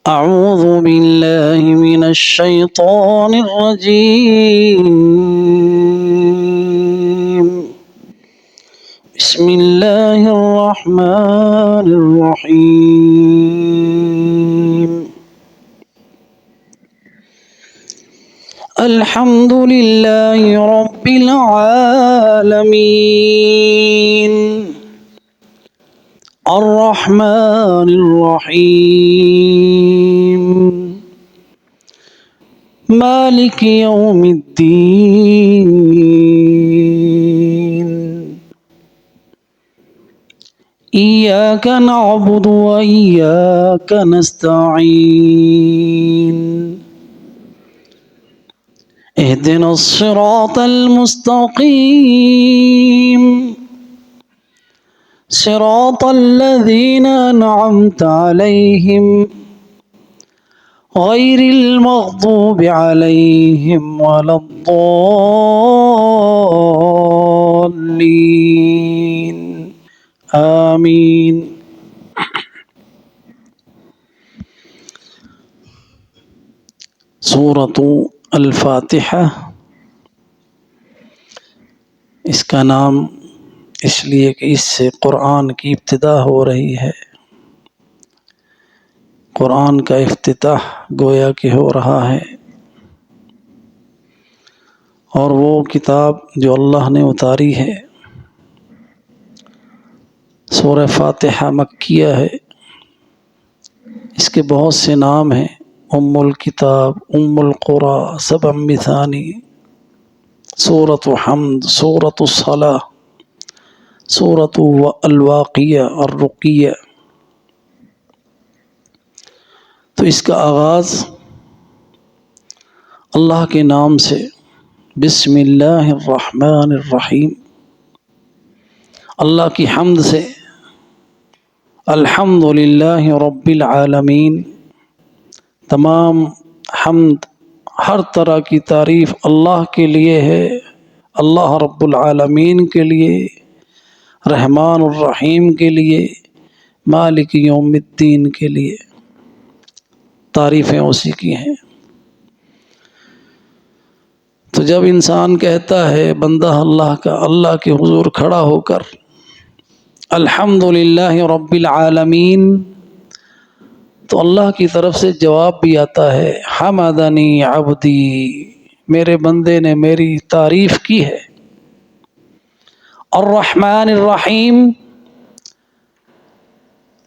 أعوذ بالله من الشيطان الرجيم. بسم الله الرحمن الرحيم. الحمد لله رب العالمين الرحمن الرحيم مالك يوم الدين إياك نعبد وإياك نستعين اهدنا الصراط المستقيم صراط الذين أنعمت عليهم غير المغضوب عليهم ولا الضالين آمين. سورۃ الفاتحہ، اس کا نام اس لیے کہ اس سے قرآن کی ابتدا ہو رہی ہے۔ قرآن کا افتتاح گویا کہ ہو رہا ہے، اور وہ کتاب جو اللہ نے اتاری ہے، سورہ فاتحہ مکیہ ہے۔ اس کے بہت سے نام ہیں: ام الکتاب، ام القرآن، سبع مثانی، سورۃ حمد، سورۃ الصلاۃ، سورۃ الواقیہ، الرقیہ۔ تو اس کا آغاز اللہ کے نام سے، بسم اللہ الرحمن الرحیم، اللہ کی حمد سے، الحمد للہ رب العالمین، تمام حمد، ہر طرح کی تعریف اللہ کے لیے ہے، اللہ رب العالمین کے لیے، رحمان الرحیم کے لیے، مالک یوم الدین کے لیے، تعریفیں اسی کی ہیں۔ تو جب انسان کہتا ہے، بندہ اللہ کا، اللہ کے حضور کھڑا ہو کر الحمدللہ رب العالمین، تو اللہ کی طرف سے جواب بھی آتا ہے، حمدنی عبدی، میرے بندے نے میری تعریف کی ہے۔ الرحمن الرحیم،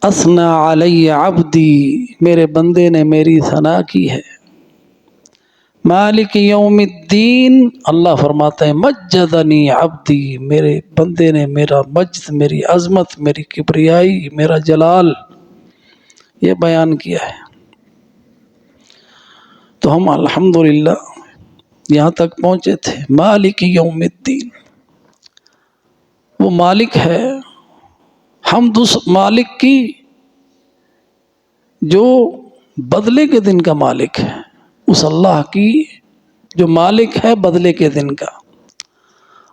اثنى علی عبدی، میرے بندے نے میری ثنا کی ہے۔ مالک یوم الدین، اللہ فرماتے ہیں مجدنی عبدی، میرے بندے نے میرا مجد، میری عظمت، میری کبریائی، میرا جلال یہ بیان کیا ہے۔ تو ہم الحمدللہ یہاں تک پہنچے تھے، مالک یوم الدین، وہ مالک ہے، حمد اس مالک کی جو بدلے کے دن کا مالک ہے، اس اللہ کی جو مالک ہے بدلے کے دن کا۔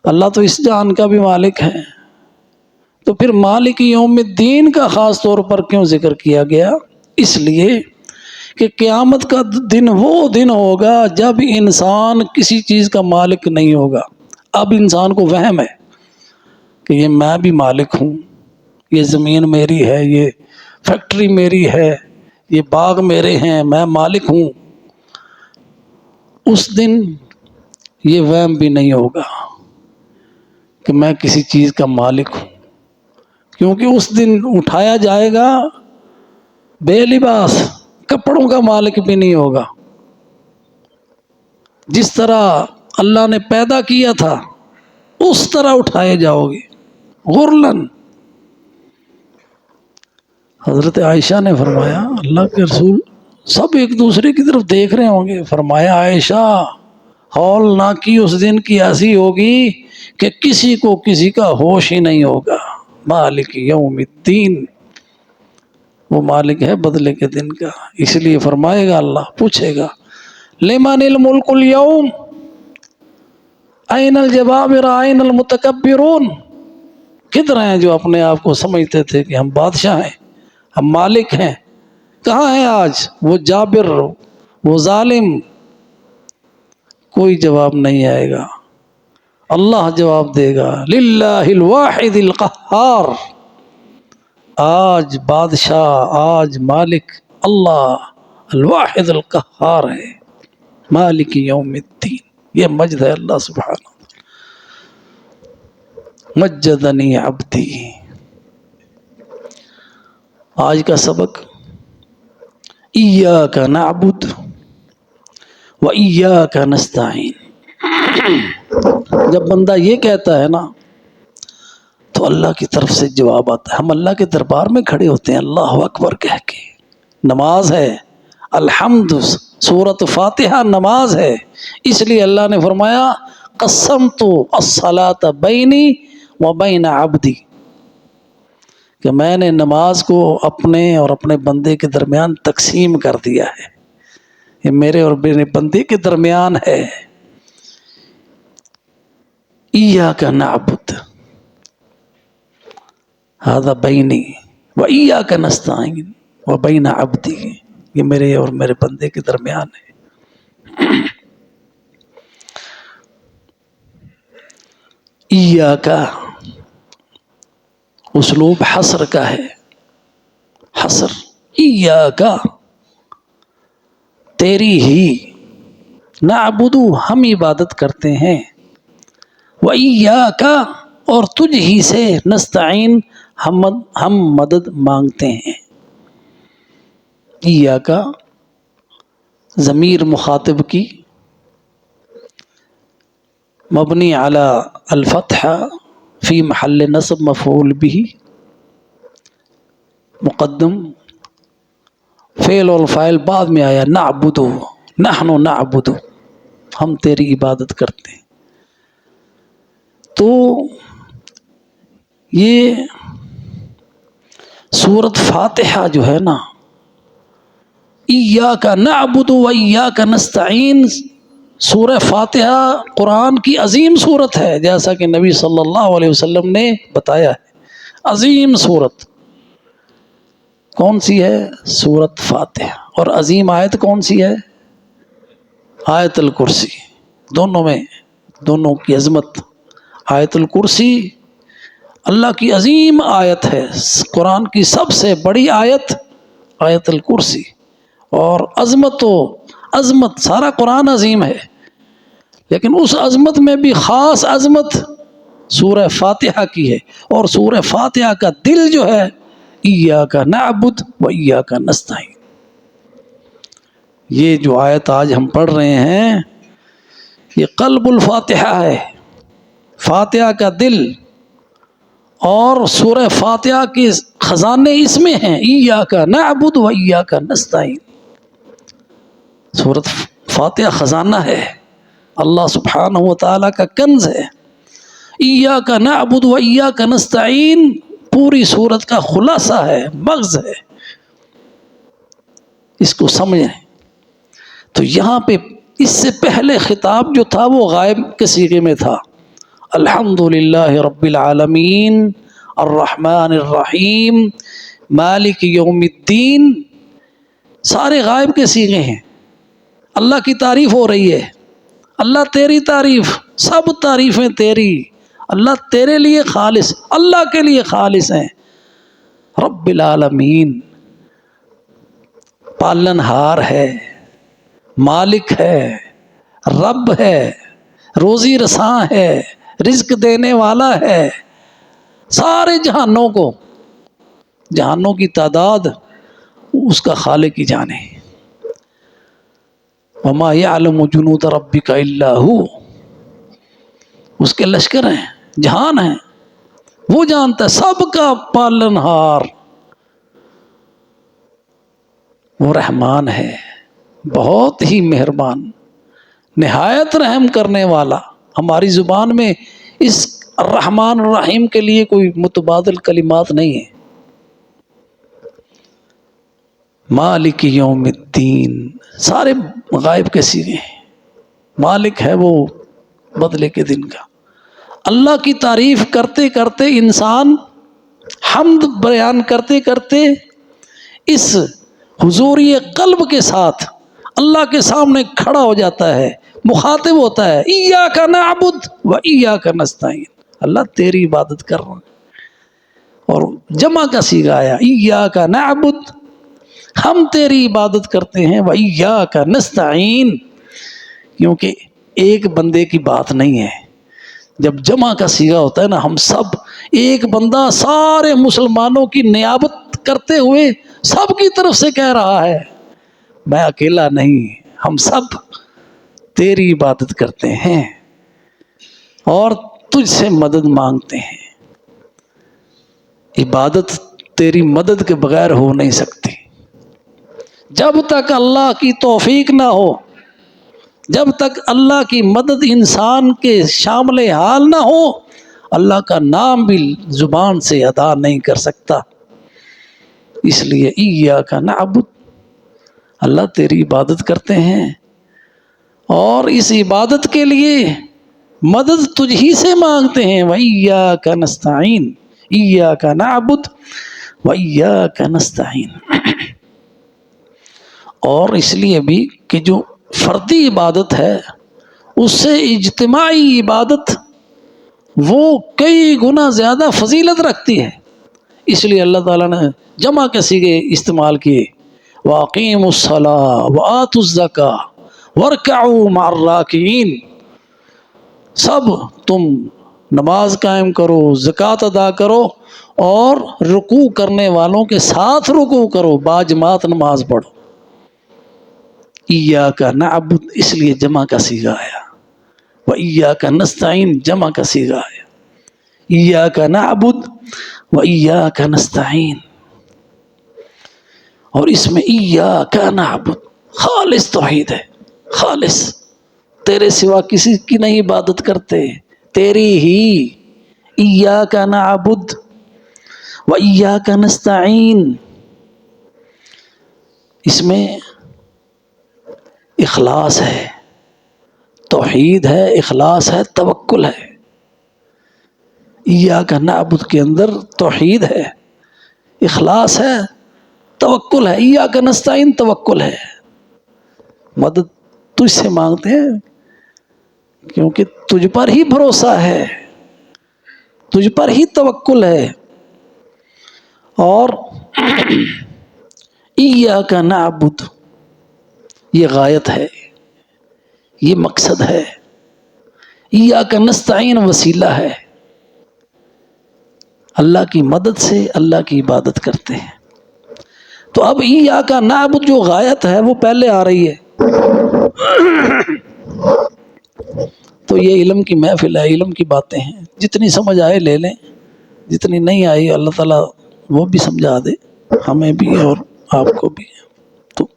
اللہ تو اس جہان کا بھی مالک ہے، تو پھر مالک یوم الدین کا خاص طور پر کیوں ذکر کیا گیا؟ اس لیے کہ قیامت کا دن وہ دن ہوگا جب انسان کسی چیز کا مالک نہیں ہوگا۔ اب انسان کو وہم ہے کہ یہ میں بھی مالک ہوں، یہ زمین میری ہے، یہ فیکٹری میری ہے، یہ باغ میرے ہیں، میں مالک ہوں۔ اس دن یہ وہم بھی نہیں ہوگا کہ میں کسی چیز کا مالک ہوں، کیونکہ اس دن اٹھایا جائے گا بے لباس، کپڑوں کا مالک بھی نہیں ہوگا۔ جس طرح اللہ نے پیدا کیا تھا اس طرح اٹھائے جاؤ گے، غرلن۔ حضرت عائشہ نے فرمایا، اللہ کے رسول سب ایک دوسرے کی طرف دیکھ رہے ہوں گے، فرمایا عائشہ ہولناکی اس دن کی ایسی ہوگی کہ کسی کو کسی کا ہوش ہی نہیں ہوگا۔ مالک یوم الدین، وہ مالک ہے بدلے کے دن کا۔ اس لیے فرمائے گا، اللہ پوچھے گا، لمن الملک اليوم این الجبابرہ این المتکبرون، کدھر ہیں جو اپنے آپ کو سمجھتے تھے کہ ہم بادشاہ ہیں، ہم مالک ہیں، کہاں ہے آج وہ جابر، وہ ظالم؟ کوئی جواب نہیں آئے گا، اللہ جواب دے گا، للہ الواحد القہار۔ آج بادشاہ، آج مالک اللہ الواحد القہار ہے، مالک یوم الدین۔ یہ مجد ہے اللہ سبحانہ، مجدنی عبدی۔ آج کا سبق ایاک نعبد و ایاک نستعین۔ جب بندہ یہ کہتا ہے نا تو اللہ کی طرف سے جواب آتا ہے۔ ہم اللہ کے دربار میں کھڑے ہوتے ہیں اللہ اکبر کہہ کے، نماز ہے، الحمد، سورۃ فاتحہ نماز ہے، اس لیے اللہ نے فرمایا قسمت الصلاۃ بینی و بین عبدی، کہ میں نے نماز کو اپنے اور اپنے بندے کے درمیان تقسیم کر دیا ہے، یہ میرے اور میرے بندے کے درمیان ہے۔ ایاک نعبد ھذا بینی و ایاک نستعین و بین عبدی، یہ میرے اور میرے بندے کے درمیان ہے۔ ایاک اسلوب حصر کا ہے، حصر، ایاک تیری ہی، نعبد ہم عبادت کرتے ہیں، و ایاک اور تجھ ہی سے، نستعین ہم مدد مانگتے ہیں۔ ایاک ضمیر مخاطب کی مبنی علی الفتح فی محل نصب مفعول به، مقدم فعل اور فاعل بعد میں آیا، نعبد، نحن نعبد، ہم تیری عبادت کرتے ہیں۔ تو یہ سورۃ فاتحہ جو ہے نا، ایاک نعبد و ایاک نستعین، سورہ فاتحہ قرآن کی عظیم سورت ہے، جیسا کہ نبی صلی اللہ علیہ وسلم نے بتایا ہے، عظیم سورت کون سی ہے؟ سورۃ فاتحہ۔ اور عظیم آیت کون سی ہے؟ آیت الکرسی۔ دونوں میں، دونوں کی عظمت، آیت الکرسی اللہ کی عظیم آیت ہے، قرآن کی سب سے بڑی آیت آیت الکرسی، اور عظمت و عظمت، سارا قرآن عظیم ہے، لیکن اس عظمت میں بھی خاص عظمت سورہ فاتحہ کی ہے، اور سورہ فاتحہ کا دل جو ہے ایاک نعبد و ایاک نستعین۔ یہ جو آیت آج ہم پڑھ رہے ہیں یہ قلب الفاتحہ ہے، فاتحہ کا دل، اور سورہ فاتحہ کے خزانے اس میں ہیں، ایاک نعبد و ایاک نستعین۔ سورۃ فاتحہ خزانہ ہے، اللہ سبحانہ و تعالیٰ کا کنز ہے۔ ایاک نعبد و ایاک نستعین پوری سورت کا خلاصہ ہے، مغز ہے، اس کو سمجھیں۔ تو یہاں پہ اس سے پہلے خطاب جو تھا وہ غائب کے صیغے میں تھا، الحمدللہ رب العالمین الرحمن الرحیم مالک یوم الدین، سارے غائب کے صیغے ہیں، اللہ کی تعریف ہو رہی ہے، اللہ تیری تعریف، سب تعریفیں تیری، اللہ تیرے لیے خالص، اللہ کے لیے خالص ہیں، رب العالمین، پالن ہار ہے، مالک ہے، رب ہے، روزی رساں ہے، رزق دینے والا ہے، سارے جہانوں کو، جہانوں کی تعداد اس کا خالق ہی جانے۔ وما یعلم جنود ربک الا ہو، اس کے لشکر ہیں، جہان ہیں، وہ جانتا ہے، سب کا پالن ہار وہ رحمان ہے، بہت ہی مہربان، نہایت رحم کرنے والا۔ ہماری زبان میں اس الرحمن الرحیم کے لیے کوئی متبادل کلمات نہیں ہے۔ مالک یوم الدین سارے غائب کے صیغے ہیں، مالک ہے وہ بدلے کے دن کا۔ اللہ کی تعریف کرتے کرتے انسان، حمد بیان کرتے کرتے اس حضوری قلب کے ساتھ اللہ کے سامنے کھڑا ہو جاتا ہے، مخاطب ہوتا ہے، ایاک نعبد و ایاک نستعین، اللہ تیری عبادت کر رہا ہوں. اور جمع کا صیغہ آیا، ایاک نعبد، ہم تیری عبادت کرتے ہیں، و ایاک نستعین، کیونکہ ایک بندے کی بات نہیں ہے. جب جمع کا صیغہ ہوتا ہے نا، ہم سب، ایک بندہ سارے مسلمانوں کی نیابت کرتے ہوئے سب کی طرف سے کہہ رہا ہے، میں اکیلا نہیں، ہم سب تیری عبادت کرتے ہیں اور تجھ سے مدد مانگتے ہیں. عبادت تیری مدد کے بغیر ہو نہیں سکتی. جب تک اللہ کی توفیق نہ ہو، جب تک اللہ کی مدد انسان کے شامل حال نہ ہو، اللہ کا نام بھی زبان سے ادا نہیں کر سکتا. اس لیے ایاک نعبد، اللہ تیری عبادت کرتے ہیں اور اس عبادت کے لیے مدد تجھ ہی سے مانگتے ہیں. وَإِيَّاكَ نَسْتَعِينُ، إِيَّاكَ نَعْبُدُ وَإِيَّاكَ نَسْتَعِينُ. اور اس لیے بھی کہ جو فردی عبادت ہے اس سے اجتماعی عبادت وہ کئی گنا زیادہ فضیلت رکھتی ہے. اس لیے اللہ تعالیٰ نے جمع کے صیغے استعمال کیے، وَأَقِيمُوا الصَّلَاةَ وَآتُوا الزَّكَاةَ وَارْكَعُوا مَعَ الرَّاكِعِينَ. سب تم نماز قائم کرو، زکوٰۃ ادا کرو اور رکوع کرنے والوں کے ساتھ رکوع کرو، باجماعت نماز پڑھو. ایاک نعبد اس لیے جمع کا صیغہ آیا، و ایاک نستعین جمع کا صیغہ آیا. ایاک نعبد و ایاک نستعین. اور اس میں ایاک نعبد خالص توحید ہے، خالص، تیرے سوا کسی کی نہیں عبادت کرتے، تیری ہی. ایاک نعبد و ایاک نستعین، اس میں اخلاص ہے، توحید ہے، اخلاص ہے، توکل ہے. ایاک نعبد کے اندر توحید ہے، اخلاص ہے، توکل ہے. ایاک نستعین توکل ہے، مدد تجھ سے مانگتے ہیں کیونکہ تجھ پر ہی بھروسہ ہے، تجھ پر ہی توکل ہے. اور ایاک نعبد یہ غایت ہے، یہ مقصد ہے، ایاک نستعین وسیلہ ہے. اللہ کی مدد سے اللہ کی عبادت کرتے ہیں. تو اب ایاک نعبد جو غایت ہے وہ پہلے آ رہی ہے. تو یہ علم کی محفل ہے، علم کی باتیں ہیں، جتنی سمجھ آئے لے لیں، جتنی نہیں آئی اللہ تعالیٰ وہ بھی سمجھا دے، ہمیں بھی اور آپ کو بھی. تو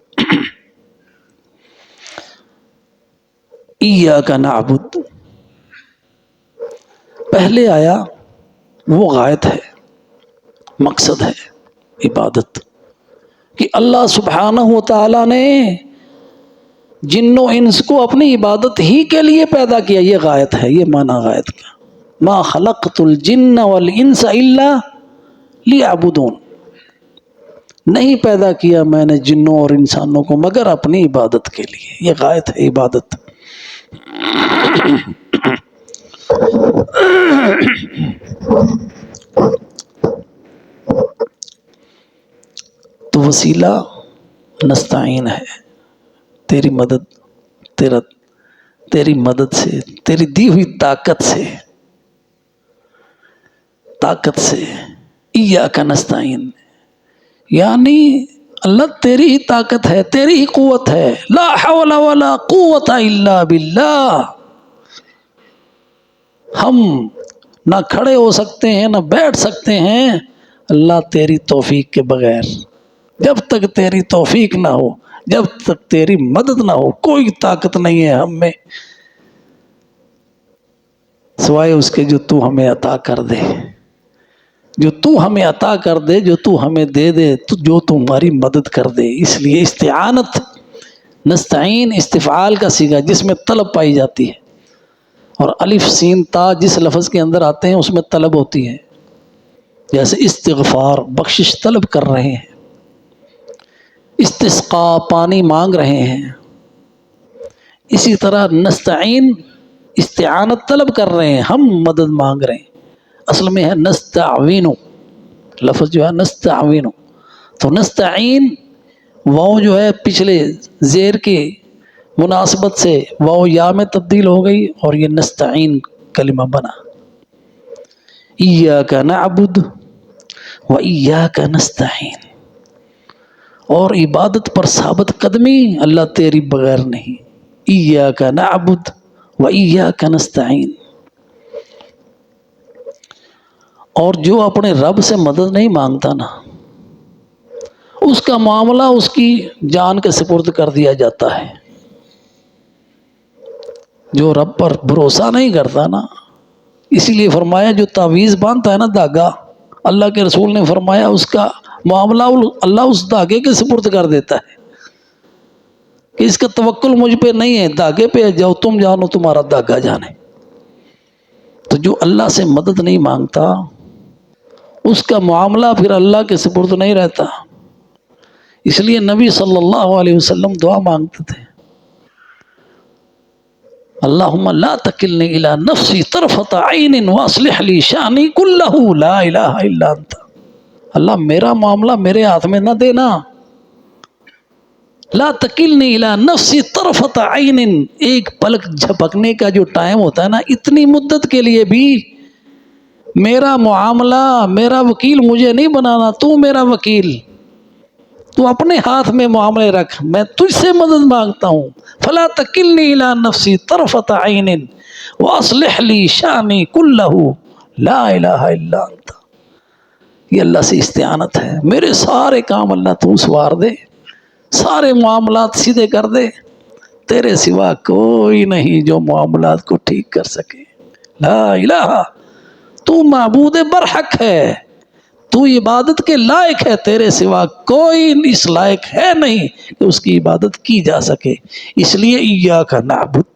ایاک نعبد پہلے آیا، وہ غایت ہے، مقصد ہے عبادت، کہ اللہ سبحانہ و تعالیٰ نے جن و انس کو اپنی عبادت ہی کے لیے پیدا کیا. یہ غایت ہے، یہ معنی غایت کا. ما خلقت الجن والانس الا لیعبدون، نہیں پیدا کیا میں نے جنوں اور انسانوں کو مگر اپنی عبادت کے لیے. یہ غایت ہے عبادت. تو وسیلہ نستعین ہے، تیری مدد، تیری مدد سے، تیری دی ہوئی طاقت سے. ایاک نستعین یعنی اللہ تیری ہی طاقت ہے، تیری ہی قوت ہے. لا حول ولا قوت الا باللہ. ہم نہ کھڑے ہو سکتے ہیں، نہ بیٹھ سکتے ہیں اللہ تیری توفیق کے بغیر. جب تک تیری توفیق نہ ہو، جب تک تیری مدد نہ ہو، کوئی طاقت نہیں ہے ہم میں سوائے اس کے جو تو ہمیں عطا کر دے، جو تو ہمیں عطا کر دے، جو تو ہمیں دے دے، جو تو ہماری مدد کر دے. اس لیے استعانت، نستعین استفعال کا صیغہ جس میں طلب پائی جاتی ہے، اور الف سین تا جس لفظ کے اندر آتے ہیں اس میں طلب ہوتی ہے. جیسے استغفار، بخشش طلب کر رہے ہیں. استسقاء پانی مانگ رہے ہیں، اسی طرح نستعین استعانت طلب کر رہے ہیں، ہم مدد مانگ رہے ہیں، اصل میں ہے نستعین، لفظ جو ہے نستعین، تو نستعین واو جو ہے پچھلے زیر کی مناسبت سے واو یا میں تبدیل ہو گئی اور یہ نستعین کلمہ بنا۔ ایاک نعبد و ایاک نستعین، اور عبادت پر ثابت قدمی اللہ تیری بغیر نہیں، ایاک نعبد و ایاک نستعین۔ اور جو اپنے رب سے مدد نہیں مانگتا نا، اس کا معاملہ اس کی جان کے سپرد کر دیا جاتا ہے۔ جو رب پر بھروسہ نہیں کرتا نا، اسی لیے فرمایا جو تعویذ باندھتا ہے نا دھاگا، اللہ کے رسول نے فرمایا اس کا معاملہ اللہ اس دھاگے کے سپرد کر دیتا ہے کہ اس کا توکل مجھ پہ نہیں ہے، دھاگے پہ جاؤ، تم جانو تمہارا دھاگا جانے۔ تو جو اللہ سے مدد نہیں مانگتا اس کا معاملہ پھر اللہ کے سپرد نہیں رہتا۔ اس لیے نبی صلی اللہ علیہ وسلم دعا مانگتے تھے، اللہم لا تکلنی الی نفسی طرفۃ عین واصلح لی شأنی کلہ لا الہ الا انت۔ اللہ میرا معاملہ میرے ہاتھ میں نہ دینا، لا تکلنی الی نفسی طرفۃ عین، ایک پلک جھپکنے کا جو ٹائم ہوتا ہے نا، اتنی مدت کے لیے بھی میرا معاملہ، میرا وکیل مجھے نہیں بنانا، تو میرا وکیل، تو اپنے ہاتھ میں معاملے رکھ، میں تجھ سے مدد مانگتا ہوں، فلا تکلنی الی نفسی طرفۃ عین واصلح لی شأنی کلہ لا الہ الا انت۔ یہ اللہ سے استعانت ہے، میرے سارے کام اللہ تو سوار دے، سارے معاملات سیدھے کر دے، تیرے سوا کوئی نہیں جو معاملات کو ٹھیک کر سکے، لا الہ، تو معبود برحق ہے، تو عبادت کے لائق ہے، تیرے سوا کوئی اس لائق ہے نہیں کہ اس کی عبادت کی جا سکے، اس لیے ایاک نعبد،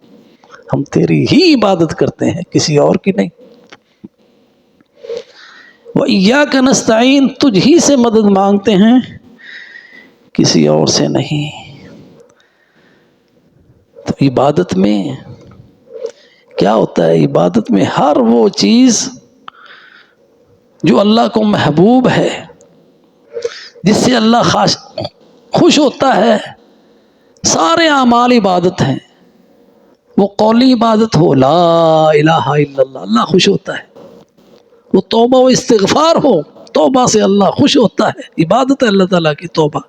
ہم تیری ہی عبادت کرتے ہیں، کسی اور کی نہیں، و ایاک نستعین، تجھ ہی سے مدد مانگتے ہیں، کسی اور سے نہیں۔ تو عبادت میں کیا ہوتا ہے؟ عبادت میں ہر وہ چیز جو اللہ کو محبوب ہے، جس سے اللہ خوش ہوتا ہے، سارے اعمال عبادت ہیں، وہ قولی عبادت ہو، لا الہ الا اللہ، اللہ خوش ہوتا ہے، وہ توبہ و استغفار ہو، توبہ سے اللہ خوش ہوتا ہے، عبادت ہے اللہ تعالیٰ کی توبہ،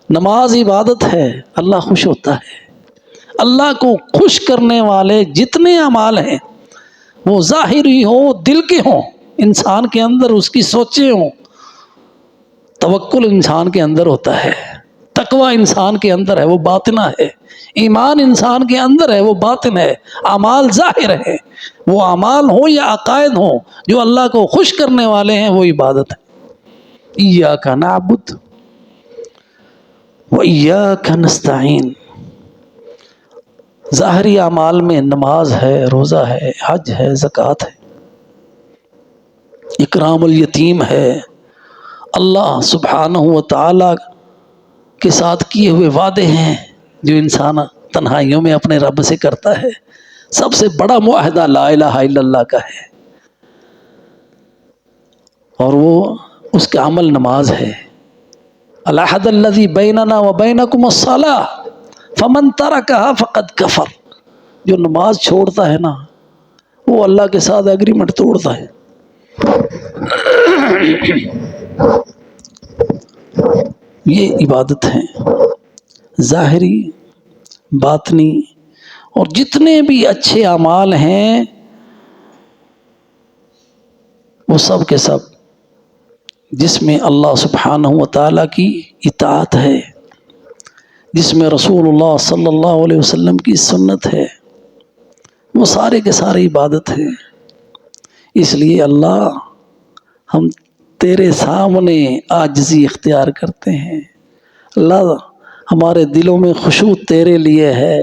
نماز عبادت ہے، اللہ خوش ہوتا ہے۔ اللہ کو خوش کرنے والے جتنے اعمال ہیں، وہ ظاہری ہوں، دل کے ہوں، انسان کے اندر اس کی سوچیں ہوں، توکل انسان کے اندر ہوتا ہے، تقوی انسان کے اندر ہے، وہ باطنہ ہے، ایمان انسان کے اندر ہے، وہ باطن ہے، اعمال ظاہر ہے، وہ اعمال ہوں یا عقائد ہوں جو اللہ کو خوش کرنے والے ہیں، وہ عبادت ہے۔ ایاک نعبد و ایاک نستعین، ظاہری اعمال میں نماز ہے، روزہ ہے، حج ہے، زکوٰۃ ہے، اکرام الیتیم ہے، اللہ سبحانہ و تعالی کے ساتھ کیے ہوئے وعدے ہیں جو انسان تنہائیوں میں اپنے رب سے کرتا ہے، سب سے بڑا معاہدہ لا الہ الا اللہ کا ہے، اور وہ اس کا عمل نماز ہے۔ العہد الذی بیننا و بینکم الصلاۃ فمن ترکھا فقد کفر، جو نماز چھوڑتا ہے نا وہ اللہ کے ساتھ ایگریمنٹ توڑتا ہے۔ یہ عبادت ہے، ظاہری، باطنی، اور جتنے بھی اچھے اعمال ہیں وہ سب کے سب جس میں اللہ سبحانہ و تعالیٰ کی اطاعت ہے، جس میں رسول اللہ صلی اللہ علیہ وسلم کی سنت ہے، وہ سارے کے سارے عبادت ہے۔ اس لیے اللہ، ہم تیرے سامنے عاجزی اختیار کرتے ہیں، اللہ ہمارے دلوں میں خشوع تیرے لیے ہے،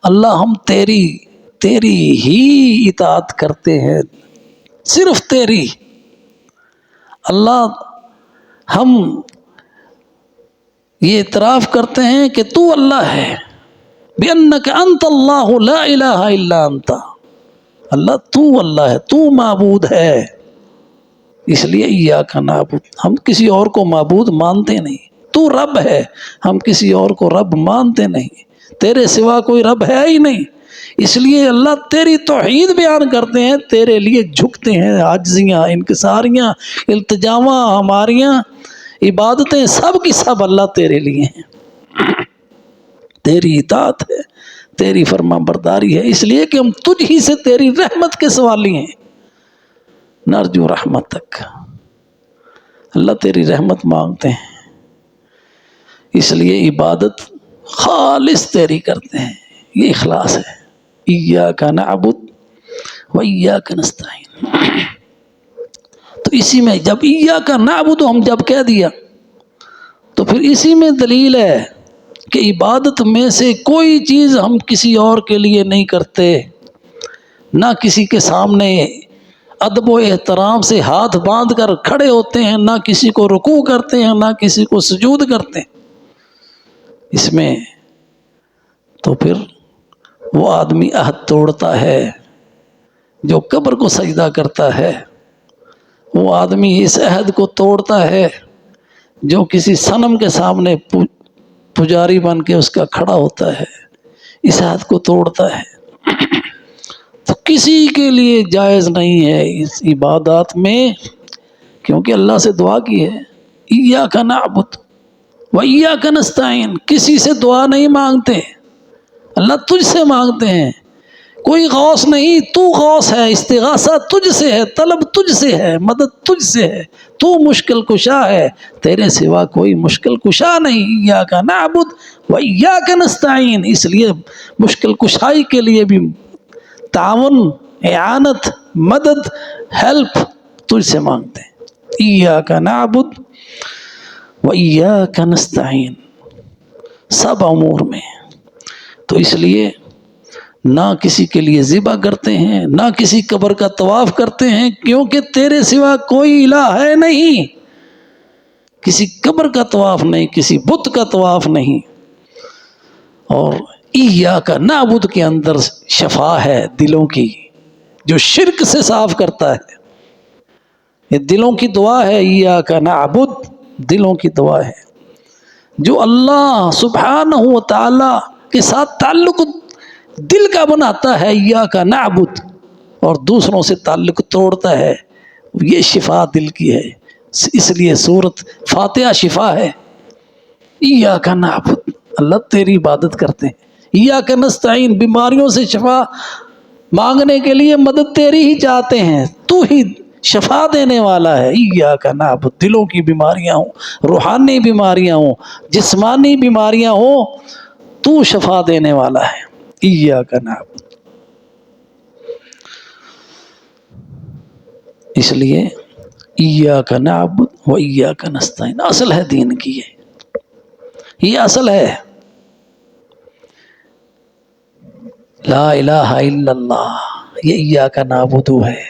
اللہ ہم تیری ہی اطاعت کرتے ہیں، صرف تیری، اللہ ہم یہ اعتراف کرتے ہیں کہ تو اللہ ہے، بِأَنَّكَ أَنْتَ اللَّهُ لَا إِلَهَ إِلَّا أَنْتَ، اللہ تو اللہ ہے، تو معبود ہے، اس لیے ایاک نعبد، ہم کسی اور کو معبود مانتے نہیں، تو رب ہے، ہم کسی اور کو رب مانتے نہیں، تیرے سوا کوئی رب ہے ہی نہیں، اس لیے اللہ تیری توحید بیان کرتے ہیں، تیرے لیے جھکتے ہیں، عاجزیاں، انکساریاں، التجاواں، ہماریاں عبادتیں سب کی سب اللہ تیرے لیے ہیں، تیری اطاعت ہے، تیری فرما برداری ہے، اس لیے کہ ہم تجھ ہی سے تیری رحمت کے سوالی ہیں، نرجو رحمتک، اللہ تیری رحمت مانگتے ہیں، اس لیے عبادت خالص تیری کرتے ہیں، یہ اخلاص ہے، ایاک نعبد و ایاک نستعین۔ تو اسی میں جب ایاک نعبد ہم جب کہہ دیا تو پھر اسی میں دلیل ہے کہ عبادت میں سے کوئی چیز ہم کسی اور کے لیے نہیں کرتے، نہ کسی کے سامنے ادب و احترام سے ہاتھ باندھ کر کھڑے ہوتے ہیں، نہ کسی کو رکوع کرتے ہیں، نہ کسی کو سجود کرتے ہیں، اس میں تو پھر وہ آدمی عہد توڑتا ہے جو قبر کو سجدہ کرتا ہے، وہ آدمی اس عہد کو توڑتا ہے جو کسی صنم کے سامنے پجاری بن کے اس کا کھڑا ہوتا ہے، اس عہد کو توڑتا ہے، تو کسی کے لیے جائز نہیں ہے اس عبادات میں، کیونکہ اللہ سے دعا کی ہے، ایاک نعبد و ایاک نستعین، کسی سے دعا نہیں مانگتے، اللہ تجھ سے مانگتے ہیں، کوئی غوث نہیں، تو غوث ہے، استغاثہ تجھ سے ہے، طلب تجھ سے ہے، مدد تجھ سے ہے، تو مشکل کشا ہے، تیرے سوا کوئی مشکل کشا نہیں، ایاک نعبد و ایاک نستعین، اس لیے مشکل کشائی کے لیے بھی تعاون، اعانت، مدد، ہیلپ تجھ سے مانگتے ہیں، ایاک نعبد و ایاک نستعین، سب امور میں، تو اس لیے نہ کسی کے لیے ذبح کرتے ہیں، نہ کسی قبر کا طواف کرتے ہیں، کیونکہ تیرے سوا کوئی الہ ہے نہیں، کسی قبر کا طواف نہیں، کسی بت کا طواف نہیں، اور ایاک نعبد کے اندر شفا ہے دلوں کی، جو شرک سے صاف کرتا ہے، یہ دلوں کی دعا ہے، ایاک نعبد دلوں کی دعا ہے، جو اللہ سبحانہ و تعالی کے ساتھ تعلق دل کا بناتا ہے، ایاک نعبد، اور دوسروں سے تعلق توڑتا ہے، یہ شفا دل کی ہے، اس لیے سورت فاتحہ شفا ہے، ایاک نعبد، اللہ تیری عبادت کرتے ہیں، ایاک نستعین، بیماریوں سے شفا مانگنے کے لیے مدد تیری ہی چاہتے ہیں، تو ہی شفا دینے والا ہے، ایاک نعبد، دلوں کی بیماریاں ہوں، روحانی بیماریاں ہوں، جسمانی بیماریاں ہوں، تو شفا دینے والا ہے، ایاک نعبد، اس لیے ایاک نعبد و ایاک نستعین اصل ہے دین کی، یہ اصل ہے، لا الہ الا اللہ، یہ ایاک نعبد ہے،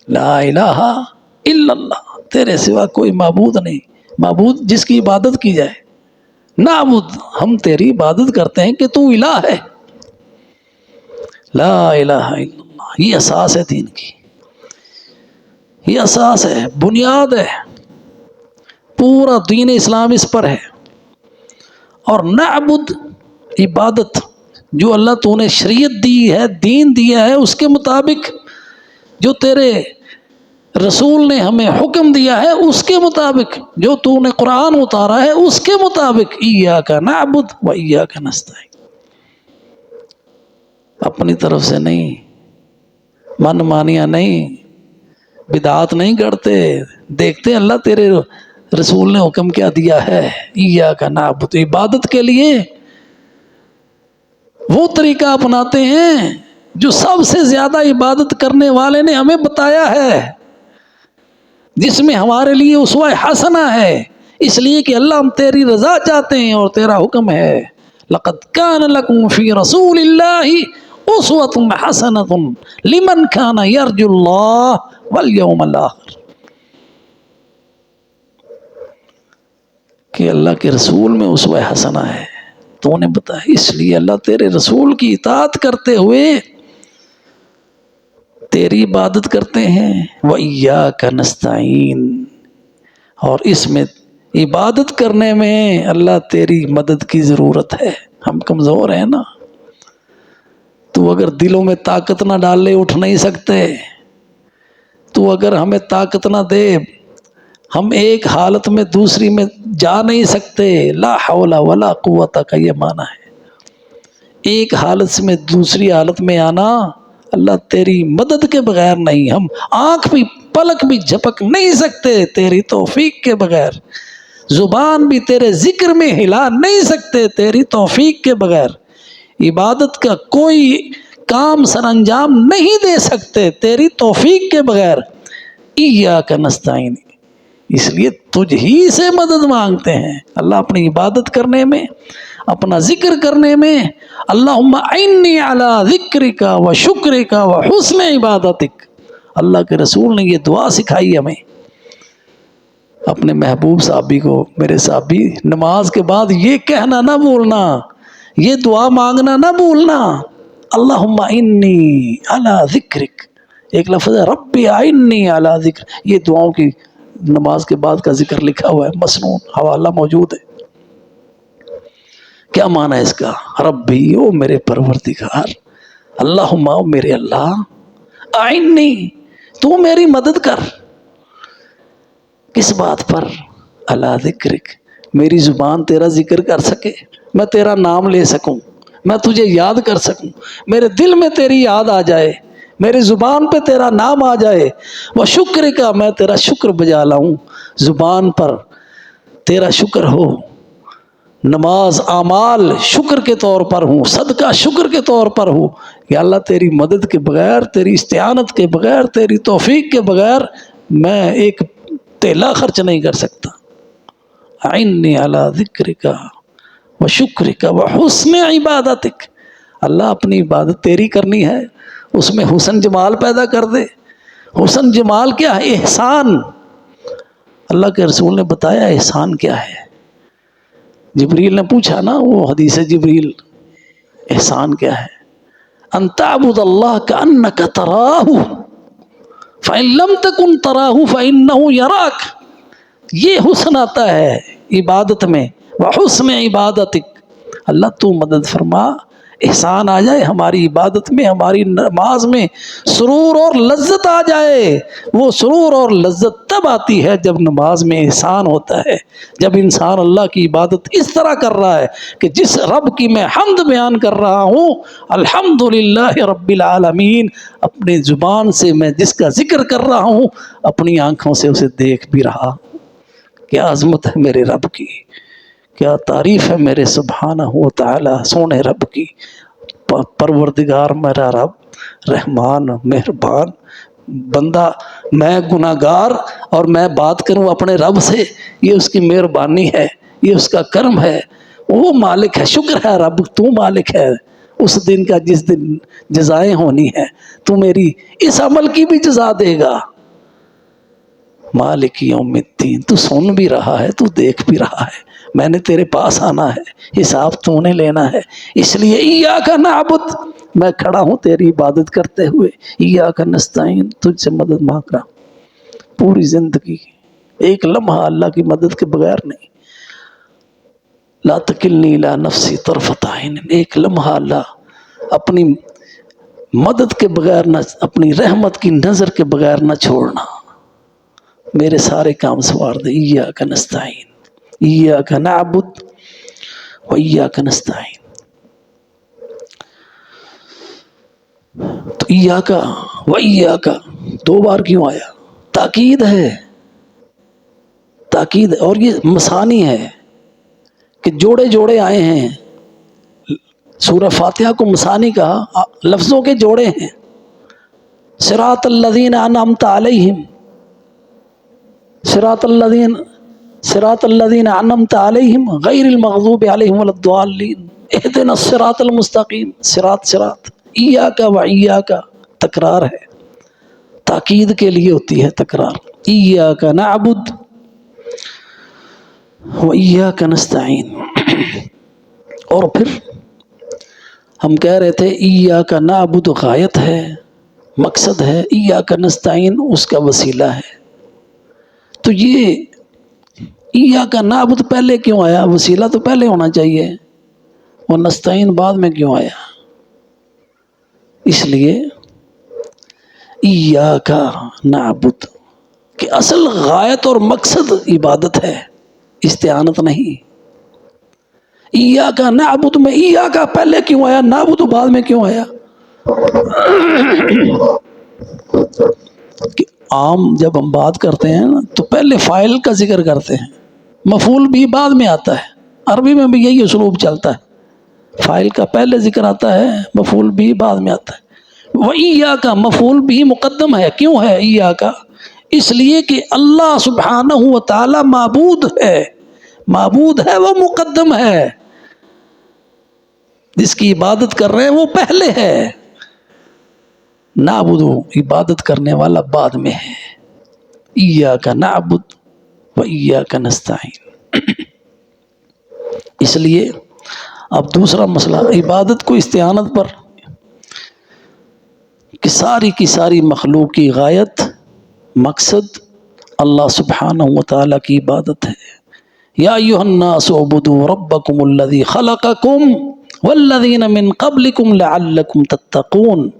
لا الہ الا اللہ، تیرے سوا کوئی معبود نہیں، معبود جس کی عبادت کی جائے، نعبد ہم تیری عبادت کرتے ہیں کہ تو الہ ہے، لا الہ الا اللہ، یہ اساس ہے دین کی، یہ اساس ہے، بنیاد ہے، پورا دین اسلام اس پر ہے، اور نعبد عبادت جو اللہ تو نے شریعت دی ہے، دین دیا ہے، اس کے مطابق جو تیرے رسول نے ہمیں حکم دیا ہے، اس کے مطابق جو تو نے قرآن اتارا ہے، اس کے مطابق ایاک نعبد و ایاک نستعین، اپنی طرف سے نہیں، من مانیاں نہیں، بدعات نہیں کرتے، دیکھتے اللہ تیرے رسول نے حکم کیا دیا ہے، ایاک نعبد، عبادت کے لیے وہ طریقہ اپناتے ہیں جو سب سے زیادہ عبادت کرنے والے نے ہمیں بتایا ہے، جس میں ہمارے لیے اسوہ حسنہ ہے، اس لیے کہ اللہ ہم تیری رضا چاہتے ہیں اور تیرا حکم ہے، لقد کان لکم فی رسول اللہ اسوۃ حسنۃ لمن کان یرجو اللہ والیوم الآخر، کہ اللہ کے رسول میں اسوہ حسنہ ہے، تو نے بتایا، اس لیے اللہ تیرے رسول کی اطاعت کرتے ہوئے تیری عبادت کرتے ہیں۔ وَإِيَّاكَ نَسْتَعِينُ، اور اس میں عبادت کرنے میں اللہ تیری مدد کی ضرورت ہے، ہم کمزور ہیں نا، تو اگر دلوں میں طاقت نہ ڈالے اٹھ نہیں سکتے، تو اگر ہمیں طاقت نہ دے ہم ایک حالت میں دوسری میں جا نہیں سکتے۔ لا حول ولا قوت کا یہ معنی ہے، ایک حالت سے میں دوسری حالت میں آنا اللہ تیری مدد کے بغیر نہیں، ہم آنکھ بھی پلک بھی جھپک نہیں سکتے تیری توفیق کے بغیر، زبان بھی تیرے ذکر میں ہلا نہیں سکتے تیری توفیق کے بغیر، عبادت کا کوئی کام سر انجام نہیں دے سکتے تیری توفیق کے بغیر۔ ایاک نستعین، اس لیے تجھ ہی سے مدد مانگتے ہیں اللہ، اپنی عبادت کرنے میں، اپنا ذکر کرنے میں۔ اللہم اعنی علی ذکرک و شکرک و حسن عبادتک، اللہ کے رسول نے یہ دعا سکھائی ہمیں، اپنے محبوب صحابی کو، میرے صحابی نماز کے بعد یہ کہنا نہ بھولنا، یہ دعا مانگنا نہ بھولنا، اللہم اعنی علی ذکرک، ایک لفظ ہے رب اعنی علی ذکر، یہ دعاؤں کی نماز کے بعد کا ذکر لکھا ہوا ہے، مسنون حوالہ موجود ہے۔ کیا معنی ہے اس کا؟ ربی، او میرے پروردگار، اللہم، او میرے اللہ، اعنی، تو میری مدد کر، کس بات پر؟ علی ذکرک، میری زبان تیرا ذکر کر سکے، میں تیرا نام لے سکوں، میں تجھے یاد کر سکوں، میرے دل میں تیری یاد آ جائے، میری زبان پہ تیرا نام آ جائے، وہ شکر کا، میں تیرا شکر بجا لاؤں، زبان پر تیرا شکر ہو، نماز اعمال شکر کے طور پر ہوں، صدقہ شکر کے طور پر ہوں، یا اللہ تیری مدد کے بغیر، تیری استعانت کے بغیر، تیری توفیق کے بغیر میں ایک تیلا خرچ نہیں کر سکتا۔ اعنی علی ذکرک و شکرک و حسن عبادتک، اللہ اپنی عبادت تیری کرنی ہے، اس میں حسن جمال پیدا کر دے۔ حسن جمال کیا ہے؟ احسان، اللہ کے رسول نے بتایا احسان کیا ہے، جبریل نے پوچھا نا، وہ حدیث جبریل، احسان کیا ہے؟ ان تعبد اللہ کانک تراہ فإن لم تکن تراہ فإنہ یراک، یہ حسن آتا ہے عبادت میں، وحسن عبادتک، اللہ تو مدد فرما، احسان آ جائے ہماری عبادت میں، ہماری نماز میں سرور اور لذت آ جائے۔ وہ سرور اور لذت تب آتی ہے جب نماز میں احسان ہوتا ہے، جب انسان اللہ کی عبادت اس طرح کر رہا ہے کہ جس رب کی میں حمد بیان کر رہا ہوں، الحمدللہ رب العالمین، اپنی زبان سے میں جس کا ذکر کر رہا ہوں، اپنی آنکھوں سے اسے دیکھ بھی رہا ہوں۔ کیا عظمت ہے میرے رب کی، کیا تعریف ہے میرے سبحانہ و تعالی سونے رب کی۔ پروردگار میرا رب رحمان مہربان، بندہ میں گناہگار، اور میں بات کروں اپنے رب سے، یہ اس کی مہربانی ہے، یہ اس کا کرم ہے، وہ مالک ہے۔ شکر ہے رب، تو مالک ہے اس دن کا جس دن جزائیں ہونی ہے، تو میری اس عمل کی بھی جزا دے گا۔ مالک یوم الدین، تو سن بھی رہا ہے، تو دیکھ بھی رہا ہے، میں نے تیرے پاس آنا ہے، حساب تو نے لینا ہے، اس لیے ایاک نعبد، میں کھڑا ہوں تیری عبادت کرتے ہوئے، ایاک نستعین، تجھ سے مدد مانگ رہا ہوں، پوری زندگی ایک لمحہ اللہ کی مدد کے بغیر نہیں۔ لا تکلنی الی نفسی طرفۃ عین، ایک لمحہ اللہ اپنی مدد کے بغیر نہ، اپنی رحمت کی نظر کے بغیر نہ چھوڑنا، میرے سارے کام سنوار دے۔ ایاک نستعین، ایاک نعبد و ایاک نستعین۔ تو ایاک و ایاک دو بار کیوں آیا؟ تاکید ہے، تاکید، اور یہ مثانی ہے کہ جوڑے جوڑے آئے ہیں، سورہ فاتحہ کو مثانی کہا، لفظوں کے جوڑے ہیں۔ صراط الذین انعمت علیہم، صراط الذین انعمت علیہم غیر المغضوب علیہم ولا الضالین، اہدنا الصراط المستقیم، صراط صراط، ایاک و ایاک تکرار ہے، تاکید کے لیے ہوتی ہے تکرار۔ ایاک نعبد، وَإِيَّاكَ نَسْتَعِينُ۔ اور پھر ہم کہہ رہے تھے ایاک نعبد غایت ہے، مقصد ہے، ایاک نستعین اس کا وسیلہ ہے۔ تو یہ ایاک نعبد پہلے کیوں آیا؟ وسیلہ تو پہلے ہونا چاہیے، اور نستعین بعد میں کیوں آیا؟ اس لیے ایاک نعبد کہ اصل غایت اور مقصد عبادت ہے، استعانت نہیں۔ ایاک نعبد میں ایاک پہلے کیوں آیا، نعبد بعد میں کیوں آیا؟ کہ عام جب ہم بات کرتے ہیں نا تو پہلے فاعل کا ذکر کرتے ہیں، مفعول بھی بعد میں آتا ہے۔ عربی میں بھی یہی اسلوب چلتا ہے، فاعل کا پہلے ذکر آتا ہے، مفعول بھی بعد میں آتا ہے۔ وَإِيَّاكَ مفعول بھی مقدم ہے، کیوں ہے ایاک؟ اس لیے کہ اللہ سبحانہ و تعالی معبود ہے، معبود ہے وہ مقدم ہے، جس کی عبادت کر رہے ہیں وہ پہلے ہے، نعبد عبادت کرنے والا بعد میں ہے۔ ایاک نعبد و ایاک نستعین۔ اس لیے اب دوسرا مسئلہ عبادت کو استعانت پر کہ ساری کی ساری مخلوق کی غایت مقصد اللہ سبحانہ و تعالی کی عبادت ہے۔ یا ایھا الناس اعبدوا ربکم الذی خلقکم والذین من قبلکم لعلکم تتقون۔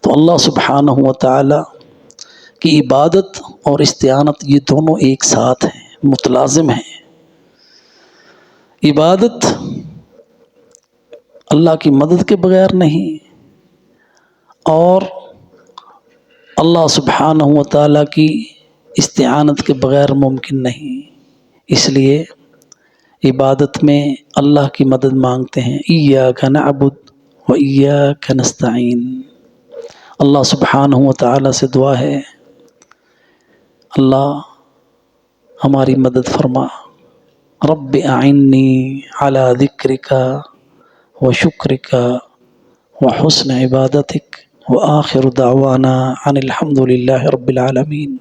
تو اللہ سبحانہ و تعالی کی عبادت اور استعانت یہ دونوں ایک ساتھ ہیں، متلازم ہیں۔ عبادت اللہ کی مدد کے بغیر نہیں، اور اللہ سبحانہ و تعالی کی استعانت کے بغیر ممکن نہیں۔ اس لیے عبادت میں اللہ کی مدد مانگتے ہیں، ایاک نعبد و ایاک نستعین۔ اللہ سبحانہ و تعالی سے دعا ہے اللہ ہماری مدد فرما، رب اعنی علی ذکرک و شکرک و حسن عبادتک، وآخر دعوانا ان الحمد للہ رب العالمین۔